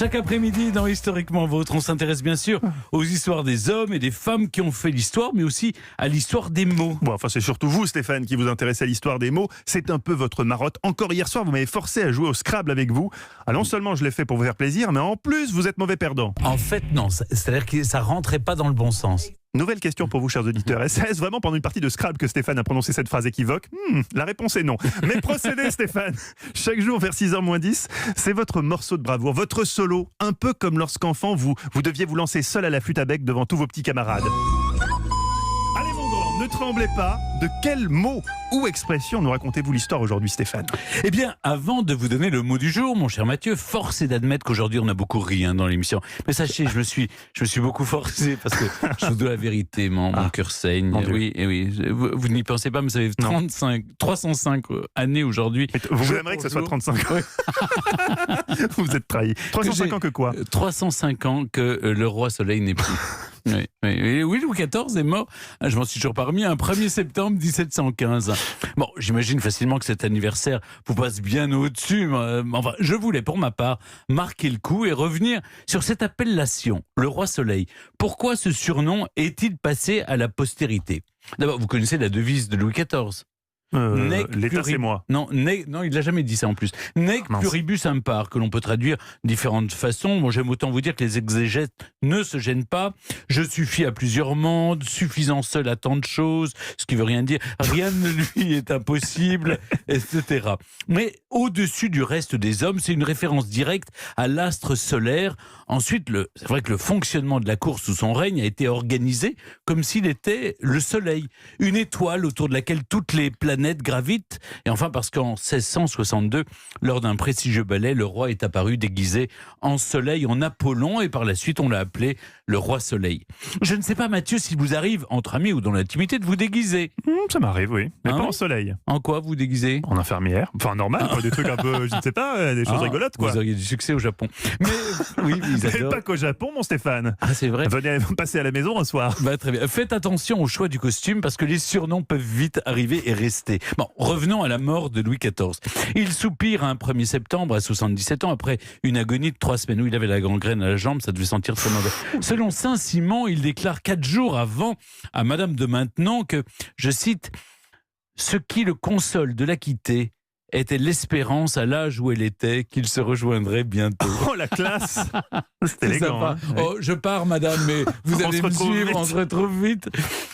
Chaque après-midi dans Historiquement Vôtre, on s'intéresse bien sûr aux histoires des hommes et des femmes qui ont fait l'histoire, mais aussi à l'histoire des mots. Bon, enfin, c'est surtout vous, Stéphane, qui vous intéressez à l'histoire des mots. C'est un peu votre marotte. Encore hier soir, vous m'avez forcé à jouer au Scrabble avec vous. Ah, non seulement je l'ai fait pour vous faire plaisir, mais en plus, vous êtes mauvais perdant. En fait, non. C'est-à-dire que ça rentrait pas dans le bon sens. Nouvelle question pour vous, chers auditeurs. Est-ce vraiment pendant une partie de Scrabble que Stéphane a prononcé cette phrase équivoque? La réponse est non. Mais procédez, Stéphane. Chaque jour vers 6h moins 10, c'est votre morceau de bravoure, votre solo. Un peu comme lorsqu'enfant, vous deviez vous lancer seul à la flûte à bec devant tous vos petits camarades. Allez, mon grand, ne tremblez pas. De quel mot ou expression nous racontez-vous l'histoire aujourd'hui, Stéphane? Eh bien, avant de vous donner le mot du jour, mon cher Mathieu, force est d'admettre qu'aujourd'hui on a beaucoup ri dans l'émission. Mais sachez, je me suis beaucoup forcé parce que je vous dois la vérité, mon cœur saigne. Oui, et oui. Vous n'y pensez pas, mais ça fait 305 années aujourd'hui. Vous aimeriez que ce soit 35 ans. Vous êtes trahi. 305 ans que quoi? 305 ans que le roi Soleil n'est plus. Oui, Louis XIV est mort, je m'en suis toujours pas remis, un 1er septembre 1715. Bon, j'imagine facilement que cet anniversaire vous passe bien au-dessus. Enfin, je voulais, pour ma part, marquer le coup et revenir sur cette appellation, le roi Soleil. Pourquoi ce surnom est-il passé à la postérité? D'abord, vous connaissez la devise de Louis XIV. L'État, c'est moi. Non, il l'a jamais dit ça en plus. Nec pluribus impar, que l'on peut traduire de différentes façons. Bon, j'aime autant vous dire que les exégètes ne se gênent pas. Je suffis à plusieurs mondes, suffisant seul à tant de choses, ce qui veut rien dire. Rien ne lui est impossible, etc. Mais au-dessus du reste des hommes, c'est une référence directe à l'astre solaire. Ensuite, c'est vrai que le fonctionnement de la course sous son règne a été organisé comme s'il était le Soleil, une étoile autour de laquelle toutes les planètes gravitent. Et enfin, parce qu'en 1662, lors d'un prestigieux ballet, le roi est apparu déguisé en Soleil, en Apollon, et par la suite, on l'a appelé le roi Soleil. Je ne sais pas, Mathieu, s'il vous arrive, entre amis ou dans l'intimité, de vous déguiser. Ça m'arrive, oui. Mais pas en Soleil. En quoi vous déguisez? En infirmière. Enfin, normal, quoi, des trucs un peu, je ne sais pas, des choses rigolotes, quoi. Vous auriez du succès au Japon. Mais oui, ils adorent. Pas qu'au Japon, mon Stéphane. Ah, c'est vrai. Venez passer à la maison un soir. Très bien. Faites attention au choix du costume parce que les surnoms peuvent vite arriver et rester. Bon, revenons à la mort de Louis XIV. Il soupire un 1er septembre à 77 ans après une agonie de 3 semaines où il avait la gangrène à la jambe, ça devait sentir très mauvais. Selon Saint-Simon, il déclare 4 jours avant à Madame de Maintenon que, je cite, « ce qui le console de la quitter était l'espérance à l'âge où elle était qu'il se rejoindrait bientôt. » Oh, la classe. C'est élégant. Hein. Oh, je pars, madame, mais vous allez me suivre, on se retrouve vite.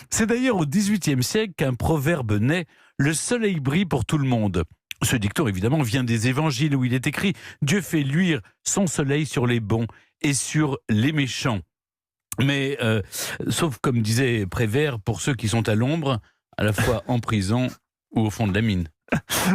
C'est d'ailleurs au XVIIIe siècle qu'un proverbe naît, « Le soleil brille pour tout le monde ». Ce dicton, évidemment, vient des évangiles où il est écrit « Dieu fait luire son soleil sur les bons et sur les méchants ». Mais, sauf comme disait Prévert, pour ceux qui sont à l'ombre, à la fois en prison ou au fond de la mine.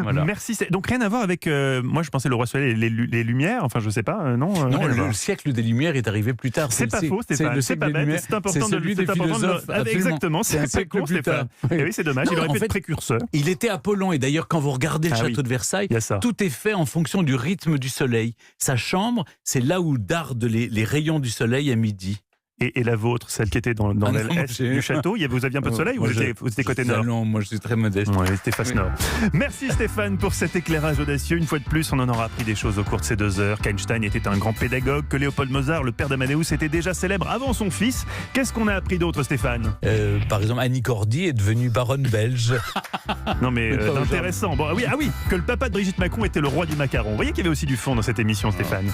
Voilà. Merci. Donc rien à voir avec. Moi, je pensais le roi Soleil, les Lumières. Enfin, je sais pas. Non. Non, le siècle des Lumières est arrivé plus tard. C'est pas faux, Stéphane. C'est pas bête. C'est important de le philosophes. Exactement. C'est un siècle plus tard. Et oui, c'est dommage. Il aurait pu être précurseur. Il était Apollon. Et d'ailleurs, quand vous regardez le château de Versailles, tout est fait en fonction du rythme du soleil. Sa chambre, c'est là où dardent les rayons du soleil à midi. Et la vôtre, celle qui était dans l'aile est du château, vous aviez un peu de soleil ou vous étiez côté nord? Non, moi je suis très modeste. Ouais, c'était face nord. Merci Stéphane pour cet éclairage audacieux. Une fois de plus, on en aura appris des choses au cours de ces 2 heures. Qu'Einstein était un grand pédagogue, que Léopold Mozart, le père d'Amadeus, était déjà célèbre avant son fils. Qu'est-ce qu'on a appris d'autre, Stéphane? Par exemple, Annie Cordy est devenue baronne belge. Non mais intéressant. Bon, ah oui, que le papa de Brigitte Macron était le roi du macaron. Vous voyez qu'il y avait aussi du fond dans cette émission, Stéphane.